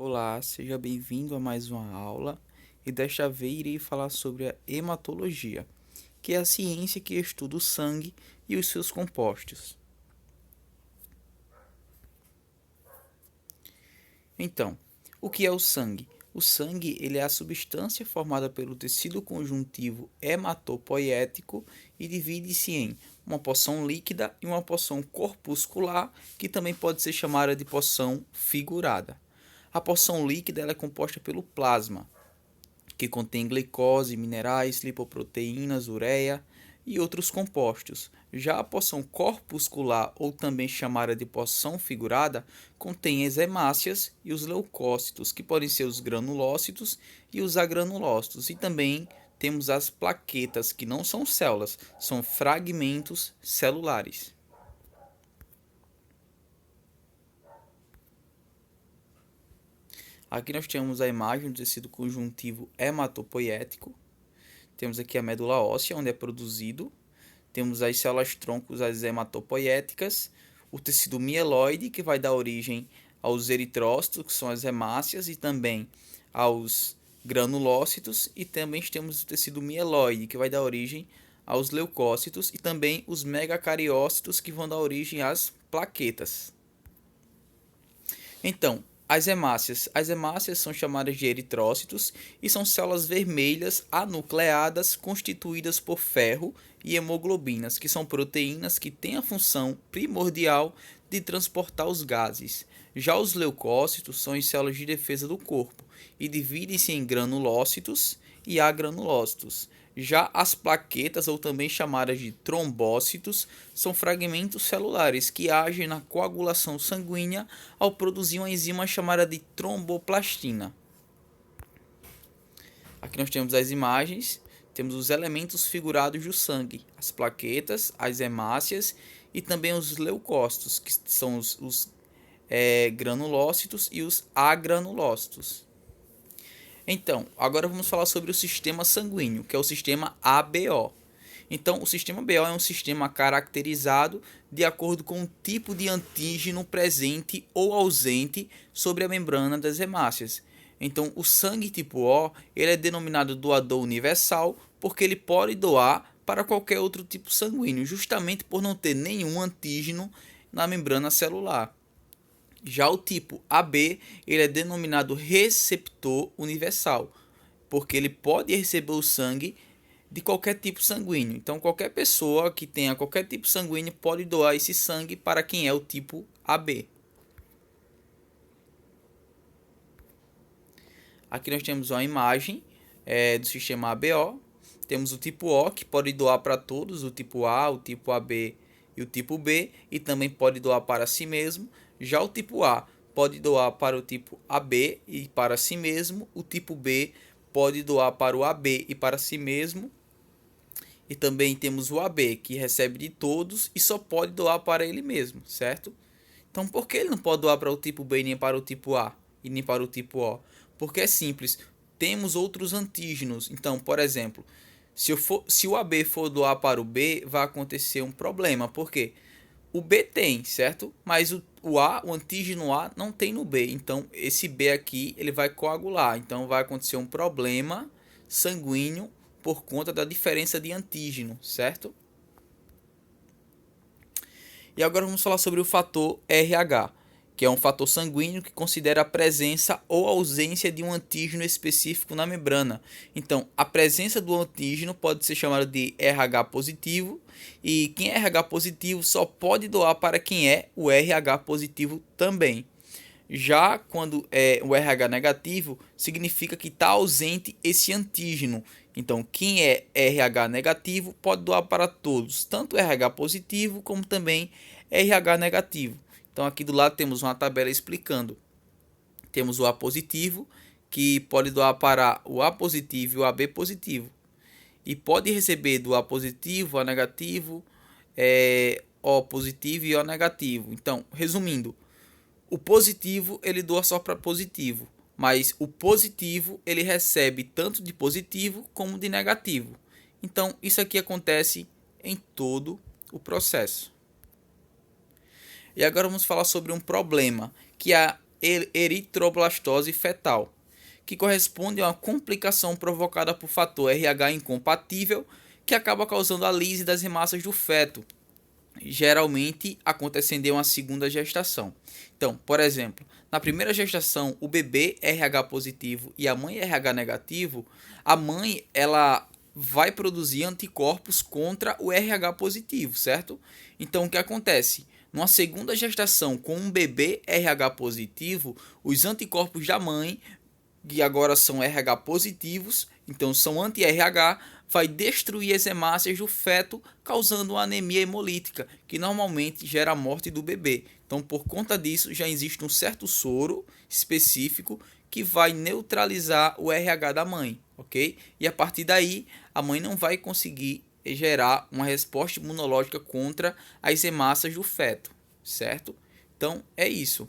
Olá, seja bem-vindo a mais uma aula e desta vez irei falar sobre a hematologia, que é a ciência que estuda o sangue e os seus compostos. Então, o que é o sangue? O sangue ele é a substância formada pelo tecido conjuntivo hematopoético e divide-se em uma porção líquida e uma porção corpuscular, que também pode ser chamada de porção figurada. A porção líquida ela é composta pelo plasma, que contém glicose, minerais, lipoproteínas, ureia e outros compostos. Já a porção corpuscular, ou também chamada de porção figurada, contém as hemácias e os leucócitos, que podem ser os granulócitos e os agranulócitos. E também temos as plaquetas, que não são células, são fragmentos celulares. Aqui nós temos a imagem do tecido conjuntivo hematopoético. Temos aqui a medula óssea, onde é produzido. Temos as células troncos, as hematopoéticas. O tecido mieloide, que vai dar origem aos eritrócitos, que são as hemácias, e também aos granulócitos. E também temos o tecido mieloide, que vai dar origem aos leucócitos, e também os megacariócitos, que vão dar origem às plaquetas. Então, as hemácias. As hemácias são chamadas de eritrócitos e são células vermelhas anucleadas constituídas por ferro e hemoglobinas, que são proteínas que têm a função primordial de transportar os gases. Já os leucócitos são as células de defesa do corpo e dividem-se em granulócitos e agranulócitos. Já as plaquetas, ou também chamadas de trombócitos, são fragmentos celulares que agem na coagulação sanguínea ao produzir uma enzima chamada de tromboplastina. Aqui nós temos as imagens, temos os elementos figurados do sangue, as plaquetas, as hemácias e também os leucócitos, que são os granulócitos e os agranulócitos. Então, agora vamos falar sobre o sistema sanguíneo, que é o sistema ABO. Então, o sistema ABO é um sistema caracterizado de acordo com o tipo de antígeno presente ou ausente sobre a membrana das hemácias. Então, o sangue tipo O ele é denominado doador universal porque ele pode doar para qualquer outro tipo sanguíneo, justamente por não ter nenhum antígeno na membrana celular. Já o tipo AB, ele é denominado receptor universal, porque ele pode receber o sangue de qualquer tipo sanguíneo. Então, qualquer pessoa que tenha qualquer tipo sanguíneo pode doar esse sangue para quem é o tipo AB. Aqui nós temos uma imagem do sistema ABO. Temos o tipo O, que pode doar para todos, o tipo A, o tipo AB e o tipo B, e também pode doar para si mesmo. Já o tipo A pode doar para o tipo AB e para si mesmo. O tipo B pode doar para o AB e para si mesmo. E também temos o AB, que recebe de todos e só pode doar para ele mesmo, certo? Então, por que ele não pode doar para o tipo B nem para o tipo A e nem para o tipo O? Porque é simples, temos outros antígenos. Então, por exemplo, se o AB for doar para o B, vai acontecer um problema. Por quê? O B tem, certo? Mas o antígeno A não tem no B. Então, esse B aqui, ele vai coagular. Então, vai acontecer um problema sanguíneo por conta da diferença de antígeno, certo? E agora vamos falar sobre o fator RH, que é um fator sanguíneo que considera a presença ou ausência de um antígeno específico na membrana. Então, a presença do antígeno pode ser chamada de RH positivo, e quem é RH positivo só pode doar para quem é o RH positivo também. Já quando é o RH negativo, significa que está ausente esse antígeno. Então, quem é RH negativo pode doar para todos, tanto RH positivo como também RH negativo. Então, aqui do lado temos uma tabela explicando. Temos o A positivo, que pode doar para o A positivo e o AB positivo. E pode receber do A positivo, A negativo, O positivo e O negativo. Então, resumindo, o positivo ele doa só para positivo, mas o positivo ele recebe tanto de positivo como de negativo. Então isso aqui acontece em todo o processo. E agora vamos falar sobre um problema, que é eritroblastose fetal, que corresponde a uma complicação provocada por fator RH incompatível, que acaba causando a lise das hemácias do feto, geralmente acontecendo em uma segunda gestação. Então, por exemplo, na primeira gestação, o bebê RH positivo e a mãe RH negativo, a mãe ela vai produzir anticorpos contra o RH positivo, certo? Então, o que acontece? Numa segunda gestação com um bebê RH positivo, os anticorpos da mãe, que agora são RH positivos, então são anti-RH, vai destruir as hemácias do feto, causando uma anemia hemolítica, que normalmente gera a morte do bebê. Então, por conta disso, já existe um certo soro específico que vai neutralizar o RH da mãe, ok? E a partir daí, a mãe não vai conseguir gerar uma resposta imunológica contra as hemácias do feto, certo? Então, é isso.